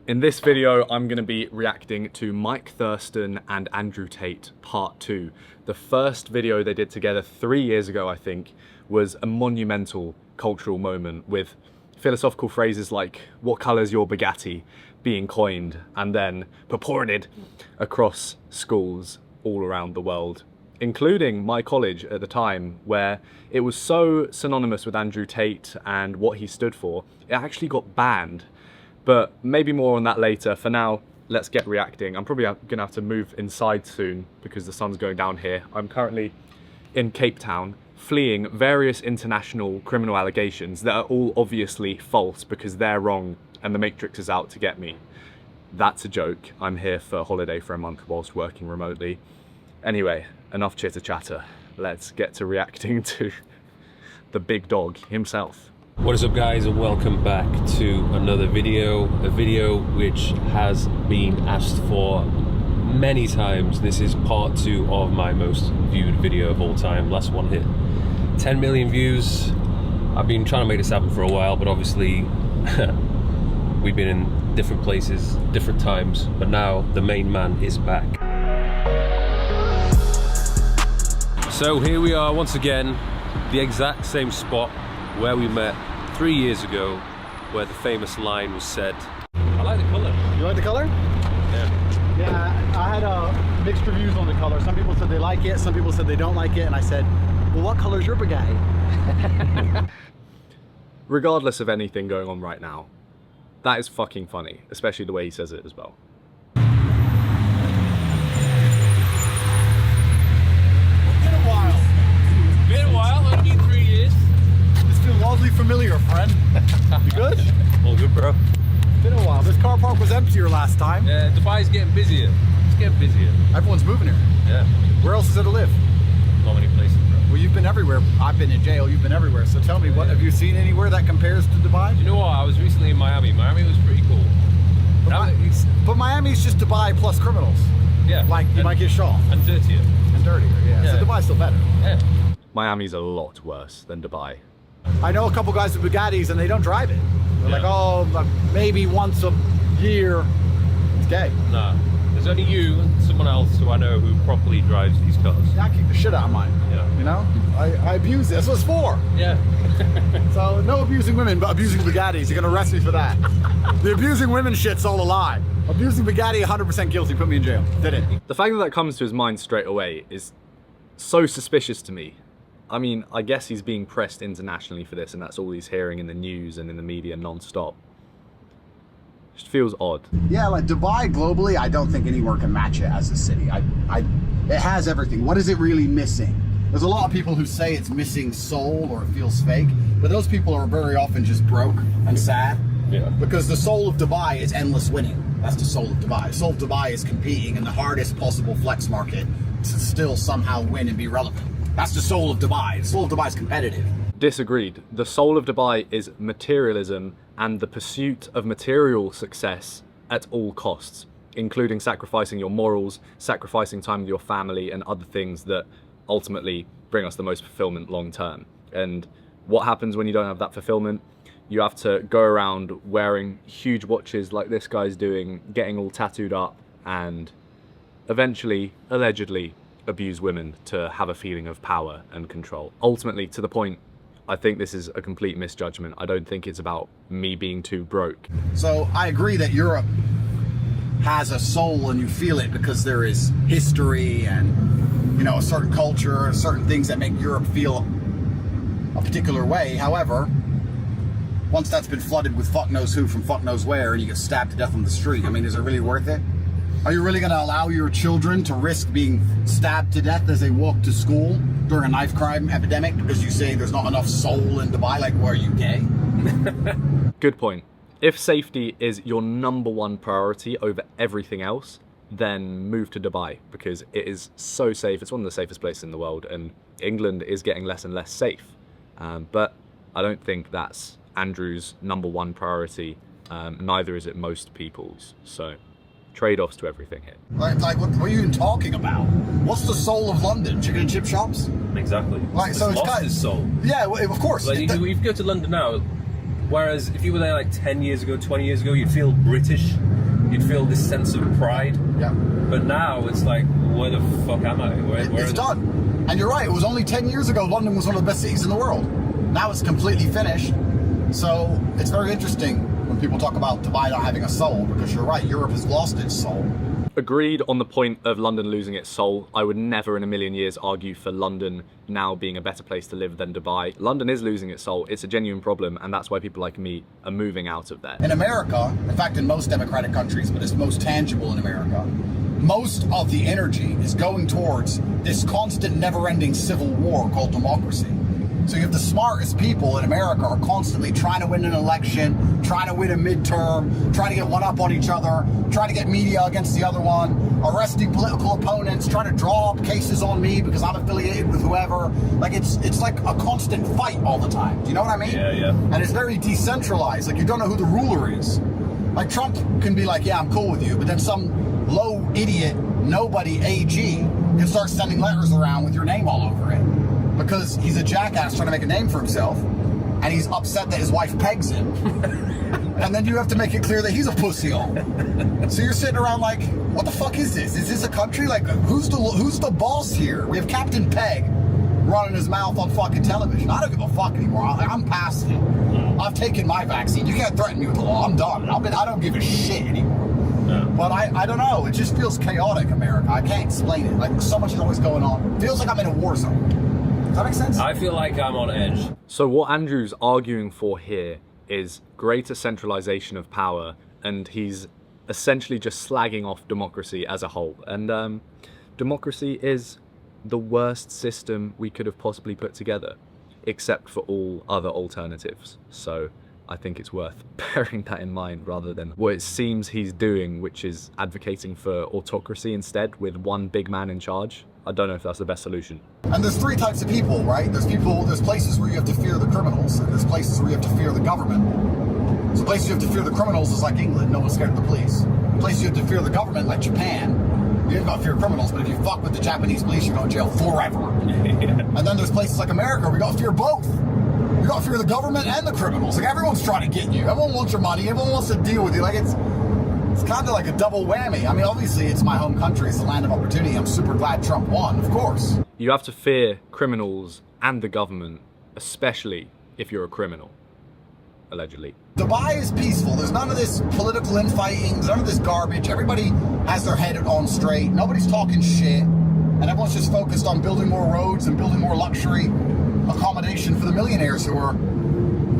In this video, I'm going to be reacting to Mike Thurston and Andrew Tate Part 2. The first video they did together 3 years ago, I think, was a monumental cultural moment with philosophical phrases like, "What colour's your Bugatti?" being coined and then purported across schools all around the world, including my college at the time, where it was so synonymous with Andrew Tate and what he stood for, it actually got banned. But maybe more on that later. For now, let's get reacting. I'm probably gonna have to move inside soon because the sun's going down here. I'm currently in Cape Town, fleeing various international criminal allegations that are all obviously false because they're wrong and the Matrix is out to get me. That's a joke. I'm here for a holiday for a month whilst working remotely. Anyway, enough chitter chatter. Let's get to reacting to the big dog himself. What is up, guys, and welcome back to another video, a video which has been asked for many times. This is part 2 of my most viewed video of all time. Last one hit 10 million views. I've been trying to make this happen for a while, but obviously we've been in different places, different times, but now the main man is back. So here we are once again, the exact same spot where we met 3 years ago, where the famous line was said. I like the colour. You like the colour? Yeah. Yeah, I had mixed reviews on the colour. Some people said they like it, some people said they don't like it, and I said, well, what colour's your Bugatti? Regardless of anything going on right now, that is fucking funny, especially the way he says it as well. Wildly familiar, friend. You good? All good, bro. It's been a while. This car park was emptier last time. Yeah, Dubai's getting busier. It's getting busier. Everyone's moving here. Yeah. Where else is there to live? Not many places, bro. Well, you've been everywhere. I've been in jail. You've been everywhere. So tell me, what have you seen anywhere that compares to Dubai? Do you know what? I was recently in Miami. Miami was pretty cool. But Miami's just Dubai plus criminals. Yeah. Like, you might get shot. And dirtier. And dirtier, yeah. So Dubai's still better. Yeah. Miami's a lot worse than Dubai. I know a couple guys with Bugattis and they don't drive it. They're like, oh, maybe once a year. It's gay. Nah. There's only you and someone else who I know who properly drives these cars. I kick the shit out of mine. Yeah. You know? I abuse it. That's what it's for. Yeah. So no abusing women, but abusing Bugattis. You're gonna arrest me for that. The abusing women shit's all a lie. Abusing Bugatti, 100% guilty. Put me in jail. Did it. The fact that that comes to his mind straight away is so suspicious to me. I mean, I guess he's being pressed internationally for this and that's all he's hearing in the news and in the media non-stop. Just feels odd. Yeah, like Dubai globally, I don't think anywhere can match it as a city. It has everything. What is it really missing? There's a lot of people who say it's missing soul or it feels fake, but those people are very often just broke and sad. Yeah. Because the soul of Dubai is endless winning. That's the soul of Dubai. The soul of Dubai is competing in the hardest possible flex market to still somehow win and be relevant. That's the soul of Dubai. The soul of Dubai is competitive. Disagreed. The soul of Dubai is materialism and the pursuit of material success at all costs, including sacrificing your morals, sacrificing time with your family and other things that ultimately bring us the most fulfillment long term. And what happens when you don't have that fulfillment? You have to go around wearing huge watches like this guy's doing, getting all tattooed up, and eventually, allegedly, abuse women to have a feeling of power and control. Ultimately, to the point, I think this is a complete misjudgment. I don't think it's about me being too broke. So I agree that Europe has a soul and you feel it because there is history and, you know, a certain culture, certain things that make Europe feel a particular way. However, once that's been flooded with fuck knows who from fuck knows where and you get stabbed to death on the street, I mean, is it really worth it? Are you really going to allow your children to risk being stabbed to death as they walk to school during a knife crime epidemic because you say there's not enough soul in Dubai? Like, what, are you gay? Good point. If safety is your #1 priority over everything else, then move to Dubai because it is so safe. It's one of the safest places in the world, and England is getting less and less safe. But I don't think that's Andrew's #1 priority. Neither is it most people's. So trade-offs to everything here. Like what are you even talking about? What's the soul of London? Chicken and chip shops? Exactly. Like, so it's lost kind of, his soul. Yeah, well, of course. Like, if you go to London now, Whereas if you were there like 10 years ago, 20 years ago, you'd feel British. You'd feel this sense of pride. Yeah. But now it's like, where the fuck am I? It's done. And you're right, it was only 10 years ago London was one of the best cities in the world. Now it's completely finished. So it's very interesting when people talk about Dubai not having a soul, because you're right, Europe has lost its soul. Agreed on the point of London losing its soul. I would never in a million years argue for London now being a better place to live than Dubai. London is losing its soul. It's a genuine problem, and that's why people like me are moving out of there. In America, in fact in most democratic countries, but it's most tangible in America, most of the energy is going towards this constant never-ending civil war called democracy. So you have the smartest people in America are constantly trying to win an election, trying to win a midterm, trying to get one up on each other, trying to get media against the other one, arresting political opponents, trying to draw up cases on me because I'm affiliated with whoever. Like it's like a constant fight all the time. Do you know what I mean? Yeah, yeah. And it's very decentralized. Like you don't know who the ruler is. Like Trump can be like, yeah, I'm cool with you, but then some low idiot, nobody AG can start sending letters around with your name all over it. Because he's a jackass trying to make a name for himself, and he's upset that his wife pegs him. And then you have to make it clear that he's a pussyhole. So you're sitting around like, what the fuck is this? Is this a country? Like, who's the boss here? We have Captain Peg running his mouth on fucking television. I don't give a fuck anymore. I'm past it. I've taken my vaccine. You can't threaten me with the law. I'm done. I don't give a shit anymore. Yeah. But I don't know. It just feels chaotic, America. I can't explain it. Like, so much is always going on. It feels like I'm in a war zone. Does that make sense? I feel like I'm on edge. So what Andrew's arguing for here is greater centralization of power, and he's essentially just slagging off democracy as a whole. And democracy is the worst system we could have possibly put together, except for all other alternatives. So I think it's worth bearing that in mind rather than what it seems he's doing, which is advocating for autocracy instead with one big man in charge. I don't know if that's the best solution. And there's three types of people, right? There's places where you have to fear the criminals, and there's places where you have to fear the government. So places you have to fear the criminals is like England, no one's scared of the police. Places you have to fear the government, like Japan, you ain't got to fear criminals, but if you fuck with the Japanese police, you're going to jail forever. And then there's places like America where you got to fear both. You got to fear the government and the criminals. Like everyone's trying to get you. Everyone wants your money. Everyone wants to deal with you. Like it's kind of like a double whammy. I mean, obviously it's my home country. It's the land of opportunity. I'm super glad Trump won, of course. You have to fear criminals and the government, especially if you're a criminal, allegedly. Dubai is peaceful. There's none of this political infighting. There's none of this garbage. Everybody has their head on straight. Nobody's talking shit. And everyone's just focused on building more roads and building more luxury accommodation for the millionaires who are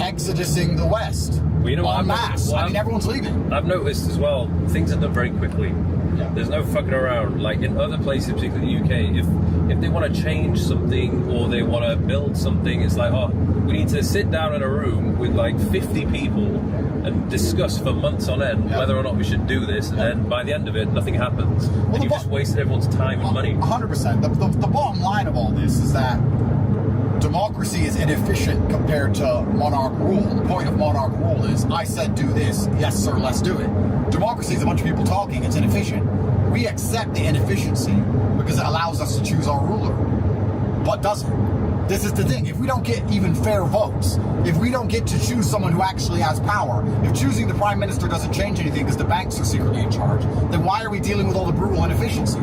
exodusing the West. Well, you know what? En masse. I mean, everyone's leaving. I've noticed as well, things are done very quickly. Yeah. There's no fucking around. Like in other places, particularly the UK, if they want to change something or they want to build something, it's like, oh, we need to sit down in a room with like 50 people and discuss for months on end whether or not we should do this, and then by the end of it, nothing happens. And you've just wasted everyone's time and money. 100%. The bottom line of all this is that democracy is inefficient compared to monarch rule. The point of monarch rule is, I said do this, yes sir, let's do it. Democracy is a bunch of people talking, it's inefficient. We accept the inefficiency because it allows us to choose our ruler, but doesn't. This is the thing, if we don't get even fair votes, if we don't get to choose someone who actually has power, if choosing the prime minister doesn't change anything because the banks are secretly in charge, then why are we dealing with all the brutal inefficiency?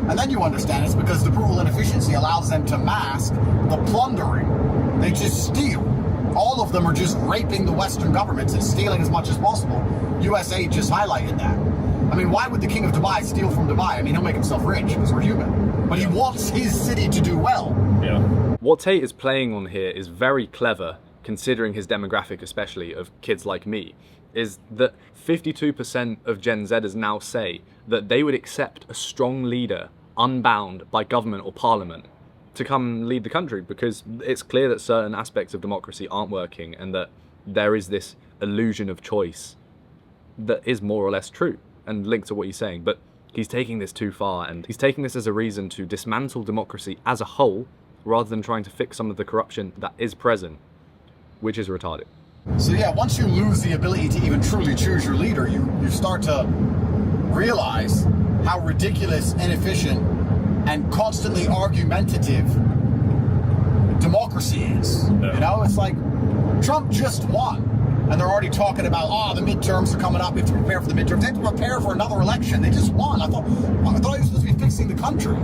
And then you understand it's because the brutal inefficiency allows them to mask the plundering. They just steal. All of them are just raping the Western governments and stealing as much as possible. USA just highlighted that. I mean, why would the king of Dubai steal from Dubai? I mean, he'll make himself rich because we're human. But he wants his city to do well. Yeah. What Tate is playing on here is very clever, considering his demographic, especially of kids like me, is that 52% of Gen Zers now say that they would accept a strong leader unbound by government or parliament to come lead the country, because it's clear that certain aspects of democracy aren't working and that there is this illusion of choice that is more or less true and linked to what he's saying. But he's taking this too far, and he's taking this as a reason to dismantle democracy as a whole rather than trying to fix some of the corruption that is present, which is retarded. So yeah, once you lose the ability to even truly choose your leader, you start to realize how ridiculous, inefficient, and constantly argumentative democracy is. Yeah. You know, it's like Trump just won. And they're already talking about, oh, the midterms are coming up. We have to prepare for the midterms. They have to prepare for another election. They just won. I thought he was supposed to be fixing the country.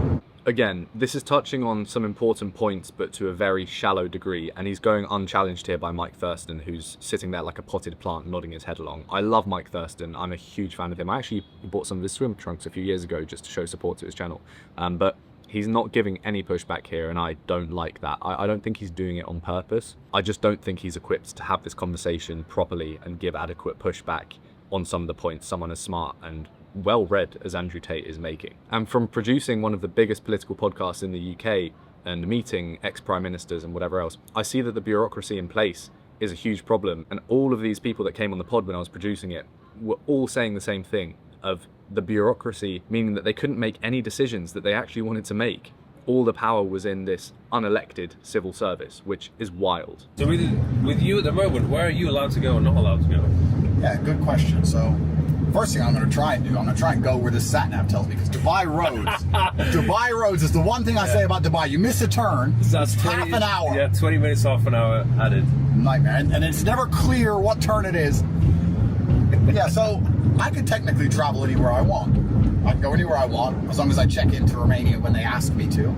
Again, this is touching on some important points, but to a very shallow degree, and he's going unchallenged here by Mike Thurston, who's sitting there like a potted plant, nodding his head along. I love Mike Thurston. I'm a huge fan of him. I actually bought some of his swim trunks a few years ago just to show support to his channel. But he's not giving any pushback here, and I don't like that. I don't think he's doing it on purpose. I just don't think he's equipped to have this conversation properly and give adequate pushback on some of the points someone as smart and well-read as Andrew Tate is making. And from producing one of the biggest political podcasts in the UK and meeting ex-prime ministers and whatever else, I see that the bureaucracy in place is a huge problem. And all of these people that came on the pod when I was producing it were all saying the same thing, of the bureaucracy, meaning that they couldn't make any decisions that they actually wanted to make. All the power was in this unelected civil service, which is wild. So with you at the moment, where are you allowed to go and not allowed to go? Yeah, good question. So, first thing I'm going to try and do, I'm going to try and go where this sat-nav tells me, because Dubai roads is the one thing I say about Dubai. You miss a turn, That's it's half an hour. Yeah, 20 minutes, half an hour added. Nightmare. And it's never clear what turn it is. Yeah, so I could technically travel anywhere I want. I can go anywhere I want, as long as I check into Romania when they ask me to.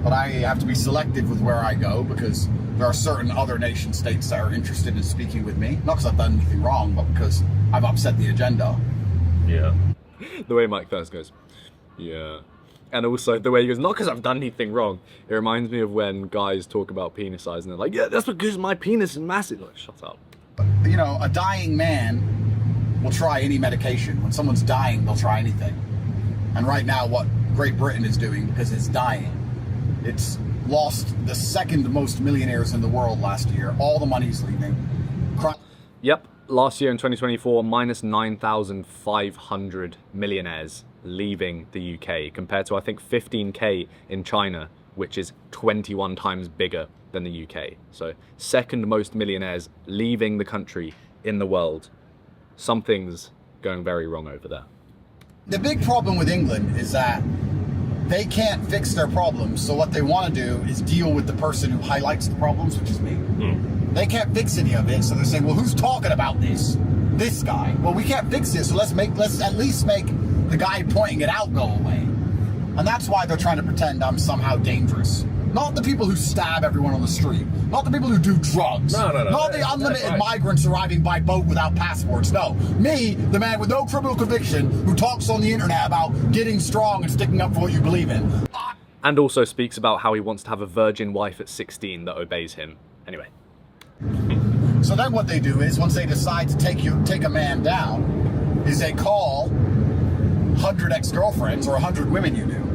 But I have to be selective with where I go, because there are certain other nation states that are interested in speaking with me. Not because I've done anything wrong, but because I've upset the agenda. Yeah. The way Mike Thurston goes, yeah. And also the way he goes, not because I've done anything wrong. It reminds me of when guys talk about penis size and they're like, yeah, that's because my penis is massive. Like, shut up. You know, a dying man will try any medication. When someone's dying, they'll try anything. And right now, what Great Britain is doing, because it's dying, it's lost the second most millionaires in the world last year. All the money's leaving. Yep, last year in 2024, minus 9,500 millionaires leaving the UK, compared to I think 15k in China, which is 21 times bigger than the UK. So second most millionaires leaving the country in the world. Something's going very wrong over there. The big problem with England is that they can't fix their problems, so what they want to do is deal with the person who highlights the problems, which is me. They can't fix any of it, so they're saying, well, who's talking about this? This guy. Well, we can't fix this, so let's at least make the guy pointing it out go away. And that's why they're trying to pretend I'm somehow dangerous. Not the people who stab everyone on the street. Not the people who do drugs. No. Not the unlimited migrants arriving by boat without passports. No. Me, the man with no criminal conviction, who talks on the internet about getting strong and sticking up for what you believe in. And also speaks about how he wants to have a virgin wife at 16 that obeys him. Anyway. So then what they do is, once they decide to take a man down, is they call 100 ex-girlfriends or 100 women you knew.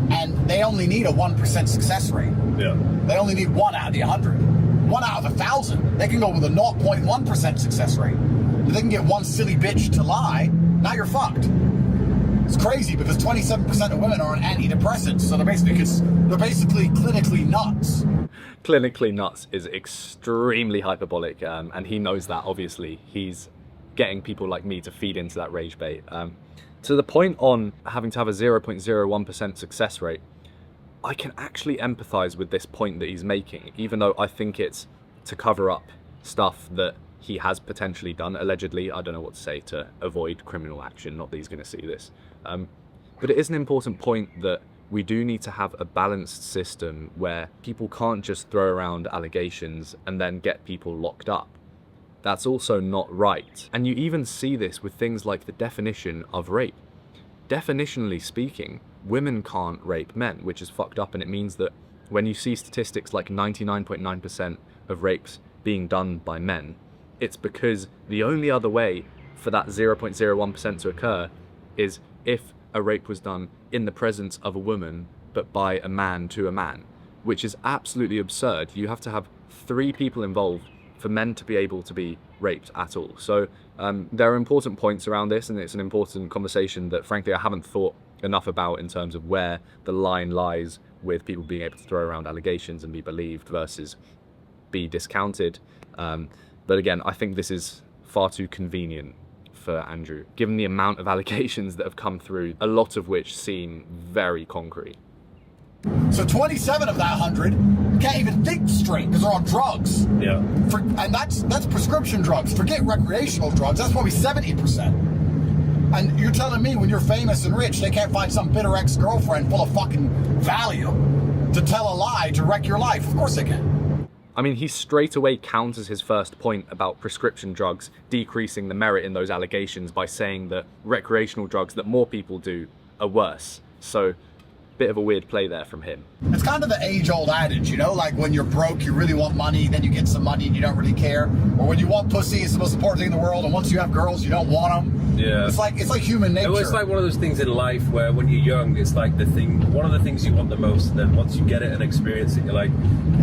And they only need a 1% success rate. Yeah. They only need 1 out of the 100. 1 out of 1,000. They can go with a 0.1% success rate. If they can get one silly bitch to lie, now you're fucked. It's crazy because 27% of women are on antidepressants, so they're basically clinically nuts. Clinically nuts is extremely hyperbolic, and he knows that, obviously. He's getting people like me to feed into that rage bait. To the point on having to have a 0.01% success rate, I can actually empathize with this point that he's making, even though I think it's to cover up stuff that he has potentially done, allegedly. I don't know what to say to avoid criminal action, not that he's going to see this. But it is an important point that we do need to have a balanced system where people can't just throw around allegations and then get people locked up. That's also not right. And you even see this with things like the definition of rape. Definitionally speaking, women can't rape men, which is fucked up, and it means that when you see statistics like 99.9% of rapes being done by men, it's because the only other way for that 0.01% to occur is if a rape was done in the presence of a woman, but by a man to a man, which is absolutely absurd. You have to have 3 people involved for men to be able to be raped at all. So there are important points around this, and it's an important conversation that frankly I haven't thought enough about in terms of where the line lies with people being able to throw around allegations and be believed versus be discounted. But again, I think this is far too convenient for Andrew, given the amount of allegations that have come through, a lot of which seem very concrete. So 27 of that 100 can't even think straight because they're on drugs. Yeah. And that's prescription drugs. Forget recreational drugs. That's probably 70%. And you're telling me when you're famous and rich, they can't find some bitter ex-girlfriend full of fucking Valium to tell a lie to wreck your life? Of course they can. I mean, he straight away counters his first point about prescription drugs decreasing the merit in those allegations by saying that recreational drugs that more people do are worse. So, bit of a weird play there from him. It's kind of the age-old adage, you know, like when you're broke, you really want money, then you get some money and you don't really care. Or when you want pussy, it's the most important thing in the world, and once you have girls, you don't want them. Yeah. It's like human nature. It's like one of those things in life where when you're young, it's like one of the things you want the most, and then once you get it and experience it, you're like,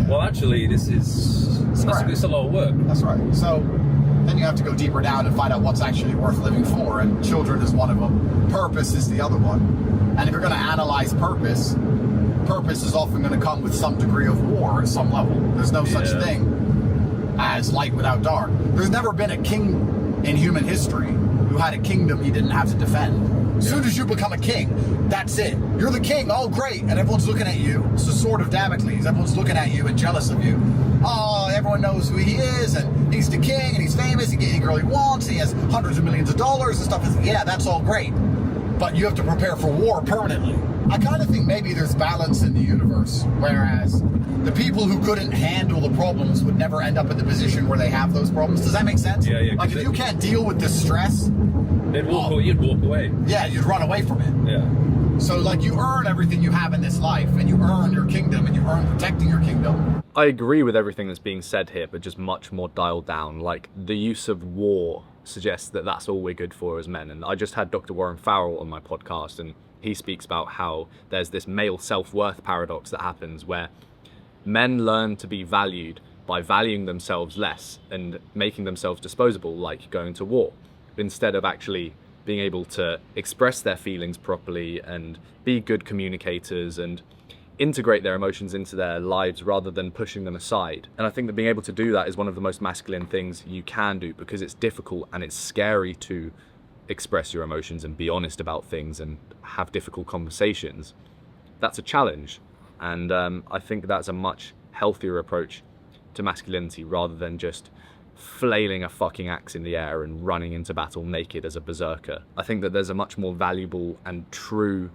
well, actually, it's a lot of work. That's right. So then you have to go deeper down and find out what's actually worth living for, and children is one of them. Purpose is the other one. And if you're going to analyze purpose is often going to come with some degree of war at some level. There's no such thing as light without dark. There's never been a king in human history who had a kingdom he didn't have to defend. As soon as you become a king, that's it. You're the king, oh great, and everyone's looking at you. It's the sword of Damocles. Everyone's looking at you and jealous of you. Oh, everyone knows who he is, and he's the king, and he's famous, he can get any girl he wants, he has hundreds of millions of dollars and stuff. Yeah, that's all great. But you have to prepare for war permanently. I kind of think maybe there's balance in the universe, whereas the people who couldn't handle the problems would never end up in the position where they have those problems. Does that make sense? Yeah. Like if you can't deal with the stress, you'd walk away. Yeah, you'd run away from it. Yeah. So like you earn everything you have in this life, and you earn your kingdom, and you earn protecting your kingdom. I agree with everything that's being said here, but just much more dialed down. Like, the use of war suggests that that's all we're good for as men. And I just had Dr. Warren Farrell on my podcast, and he speaks about how there's this male self-worth paradox that happens where men learn to be valued by valuing themselves less and making themselves disposable, like going to war, instead of actually being able to express their feelings properly and be good communicators and integrate their emotions into their lives rather than pushing them aside. And I think that being able to do that is one of the most masculine things you can do, because it's difficult and it's scary to express your emotions and be honest about things and have difficult conversations. That's a challenge. And I think that's a much healthier approach to masculinity rather than just flailing a fucking axe in the air and running into battle naked as a berserker. I think that there's a much more valuable and true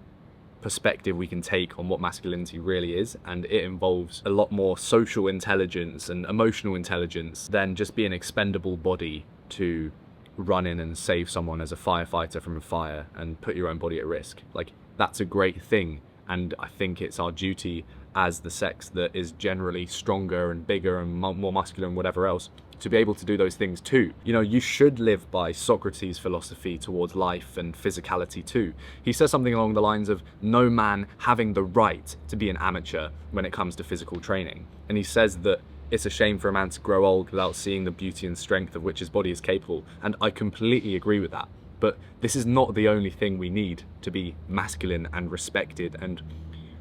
perspective we can take on what masculinity really is, and it involves a lot more social intelligence and emotional intelligence than just be an expendable body to run in and save someone as a firefighter from a fire and put your own body at risk. Like, that's a great thing, and I think it's our duty as the sex that is generally stronger and bigger and more muscular and whatever else to be able to do those things too. You know, you should live by Socrates' philosophy towards life and physicality too. He says something along the lines of no man having the right to be an amateur when it comes to physical training. And he says that it's a shame for a man to grow old without seeing the beauty and strength of which his body is capable. And I completely agree with that. But this is not the only thing we need to be masculine and respected and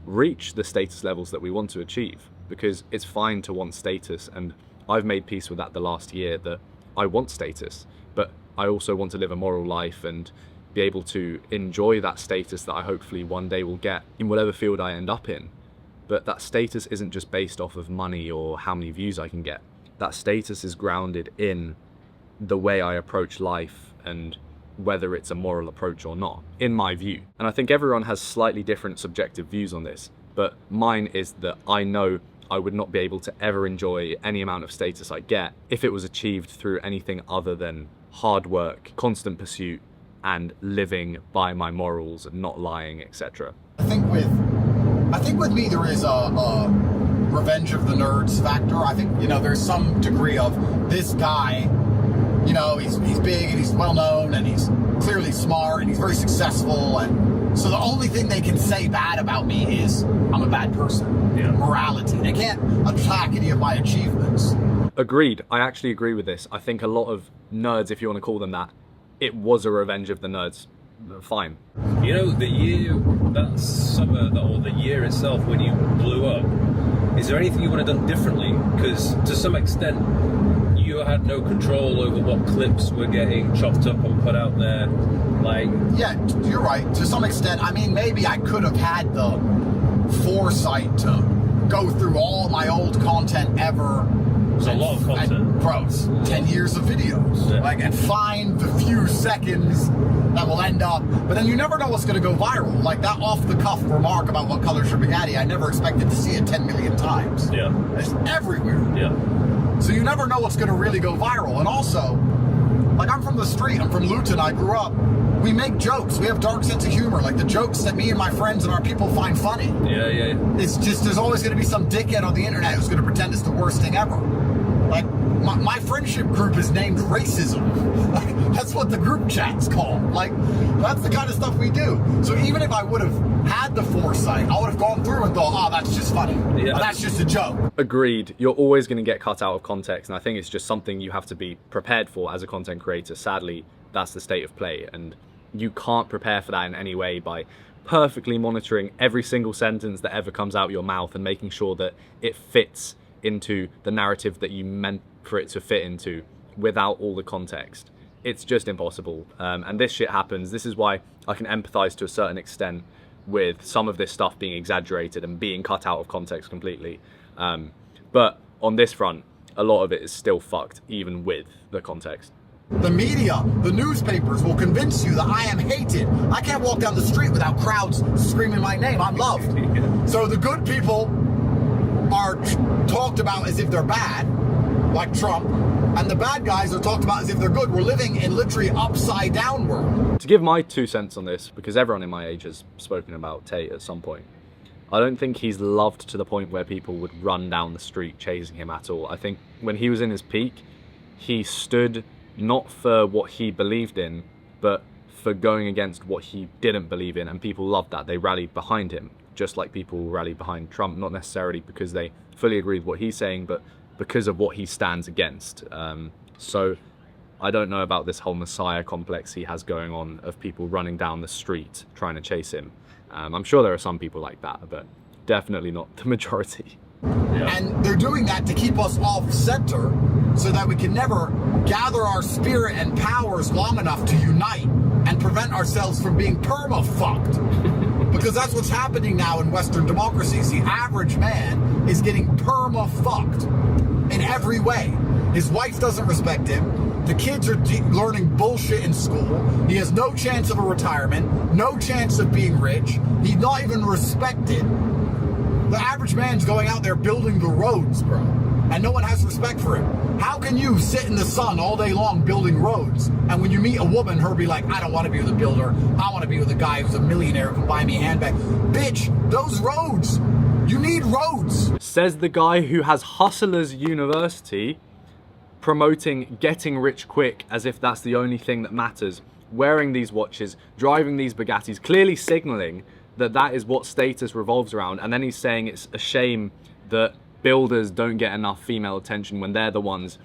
reach the status levels that we want to achieve, because it's fine to want status, and I've made peace with that the last year, that I want status, but I also want to live a moral life and be able to enjoy that status that I hopefully one day will get in whatever field I end up in. But that status isn't just based off of money or how many views I can get. That status is grounded in the way I approach life and whether it's a moral approach or not, in my view. And I think everyone has slightly different subjective views on this, but mine is that I know I would not be able to ever enjoy any amount of status I get if it was achieved through anything other than hard work, constant pursuit, and living by my morals and not lying, etc. I think with me there is a revenge of the nerds factor. I think, you know, there's some degree of this guy, you know, he's big and he's well known and he's clearly smart and he's very successful, and so the only thing they can say bad about me is I'm a bad person. Yeah. Morality. They can't attack any of my achievements. Agreed. I actually agree with this. I think a lot of nerds, if you want to call them that, it was a revenge of the nerds. Fine. You know, the year, that summer, or the year itself when you blew up, is there anything you would have done differently? Because to some extent, you had no control over what clips were getting chopped up and put out there. Like, yeah, you're right. To some extent, I mean, maybe I could have had the foresight to go through all my old content ever. It's a lot of content. Bro, it's 10 years of videos. Yeah. Like, and find the few seconds that will end up. But then you never know what's going to go viral. Like that off-the-cuff remark about what color's your Bugatti, I never expected to see it 10 million times. Yeah. It's everywhere. Yeah. So you never know what's going to really go viral. And also, like, I'm from the street. I'm from Luton. I grew up. We make jokes. We have dark sense of humor. Like the jokes that me and my friends and our people find funny. Yeah, yeah. It's just, there's always going to be some dickhead on the internet who's going to pretend it's the worst thing ever. Like, my friendship group is named Racism. Like, that's what the group chat's called. Like, that's the kind of stuff we do. So even if I would have had the foresight, I would have gone through and thought, oh, that's just funny. Yeah. Oh, that's just a joke. Agreed. You're always going to get cut out of context, and I think it's just something you have to be prepared for as a content creator. Sadly, that's the state of play, and you can't prepare for that in any way by perfectly monitoring every single sentence that ever comes out of your mouth and making sure that it fits into the narrative that you meant for it to fit into without all the context. It's just impossible. And this shit happens. This is why I can empathize to a certain extent with some of this stuff being exaggerated and being cut out of context completely. But on this front, a lot of it is still fucked, even with the context. The media, the newspapers will convince you that I am hated. I can't walk down the street without crowds screaming my name. I'm loved. So the good people are talked about as if they're bad, like Trump, and the bad guys are talked about as if they're good. We're living in literally upside down world. To give my 2 cents on this, because everyone in my age has spoken about Tate at some point, I don't think he's loved to the point where people would run down the street chasing him at all. I think when he was in his peak, he stood not for what he believed in, but for going against what he didn't believe in, and people loved that. They rallied behind him, just like people rally behind Trump, not necessarily because they fully agree with what he's saying, but because of what he stands against. So I don't know about this whole messiah complex he has going on of people running down the street trying to chase him. I'm sure there are some people like that, but definitely not the majority. Yeah. And they're doing that to keep us off center so that we can never gather our spirit and powers long enough to unite and prevent ourselves from being perma-fucked. Because that's what's happening now in Western democracies. The average man is getting perma-fucked in every way. His wife doesn't respect him. The kids are learning bullshit in school. He has no chance of a retirement, no chance of being rich. He's not even respected. The average man's going out there building the roads, bro, and no one has respect for him. How can you sit in the sun all day long building roads, and when you meet a woman, her be like, I don't want to be with a builder. I want to be with a guy who's a millionaire who can buy me a handbag. Bitch, those roads, you need roads. Says the guy who has Hustlers University promoting getting rich quick as if that's the only thing that matters, wearing these watches, driving these Bugattis, clearly signaling that that is what status revolves around. And then he's saying it's a shame that builders don't get enough female attention when they're the ones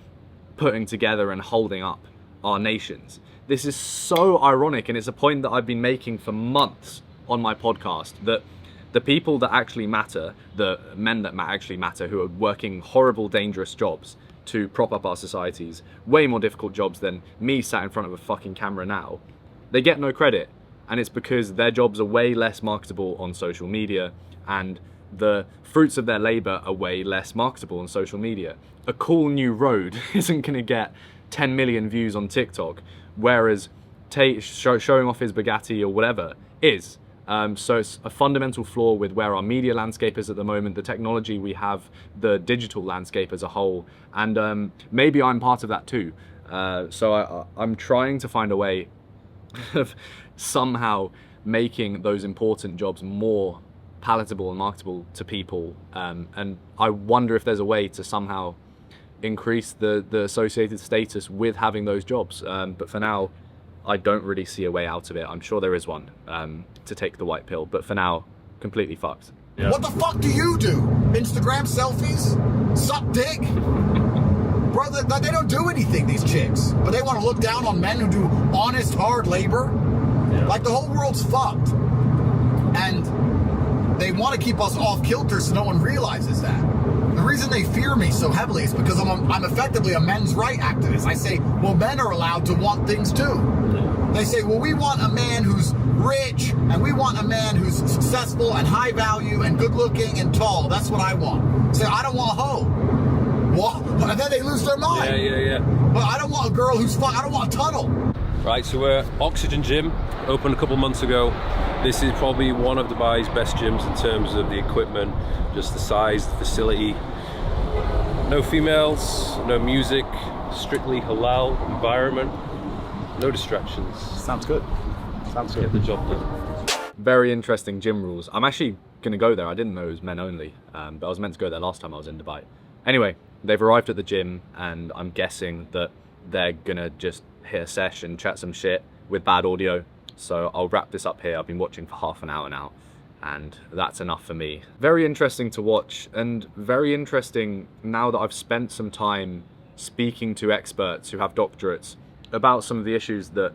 putting together and holding up our nations. This is so ironic, and it's a point that I've been making for months on my podcast, that the people that actually matter, the men that actually matter, who are working horrible, dangerous jobs to prop up our societies, way more difficult jobs than me sat in front of a fucking camera now, they get no credit. And it's because their jobs are way less marketable on social media, and the fruits of their labor are way less marketable on social media. A cool new road isn't gonna get 10 million views on TikTok, whereas Tate showing off his Bugatti or whatever is. So it's a fundamental flaw with where our media landscape is at the moment, the technology we have, the digital landscape as a whole, and maybe I'm part of that too. So I'm trying to find a way of somehow making those important jobs more palatable and marketable to people, and I wonder if there's a way to somehow increase the associated status with having those jobs, but for now I don't really see a way out of it. I'm sure there is one, to take the white pill, but for now, completely fucked. Yeah. What the fuck do you do? Instagram selfies? Suck dick? Bro, they don't do anything, these chicks, but they want to look down on men who do honest, hard labor. Yeah. Like, the whole world's fucked, and they want to keep us off kilter so no one realizes that. The reason they fear me so heavily is because I'm effectively a men's right activist. I say, well, men are allowed to want things too. They say, well, we want a man who's rich, and we want a man who's successful and high value and good looking and tall. That's what I want. Say, I don't want a hoe. Well, and then they lose their mind. Yeah. But I don't want a girl who's fun. I don't want a tunnel. Right, so we're Oxygen Gym, opened a couple months ago. This is probably one of Dubai's best gyms in terms of the equipment, just the size, the facility. No females, no music, strictly halal environment, no distractions. Sounds good. Sounds Get good. the job done. Very interesting gym rules. I'm actually going to go there. I didn't know it was men only, but I was meant to go there last time I was in Dubai. Anyway, they've arrived at the gym, and I'm guessing that they're going to just hit a session, chat some shit with bad audio. So I'll wrap this up here. I've been watching for half an hour now, and that's enough for me. Very interesting to watch, and very interesting now that I've spent some time speaking to experts who have doctorates about some of the issues that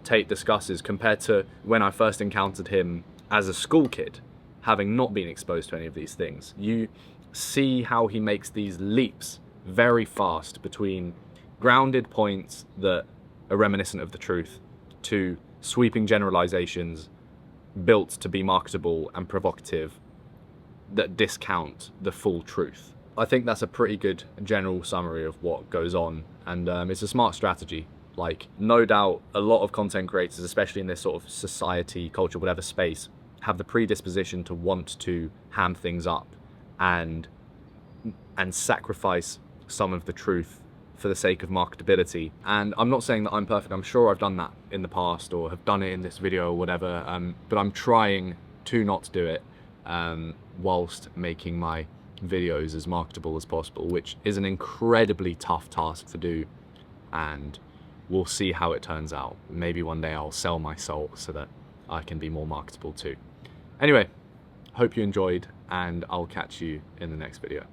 Tate discusses compared to when I first encountered him as a school kid, having not been exposed to any of these things. You see how he makes these leaps very fast between grounded points that are reminiscent of the truth to sweeping generalizations built to be marketable and provocative that discount the full truth. I think that's a pretty good general summary of what goes on, and it's a smart strategy. Like, no doubt a lot of content creators, especially in this sort of society, culture, whatever space, have the predisposition to want to ham things up and sacrifice some of the truth for the sake of marketability. And I'm not saying that I'm perfect. I'm sure I've done that in the past or have done it in this video or whatever, but I'm trying to not do it whilst making my videos as marketable as possible, which is an incredibly tough task to do, and we'll see how it turns out. Maybe one day I'll sell my soul so that I can be more marketable too. Anyway, hope you enjoyed, and I'll catch you in the next video.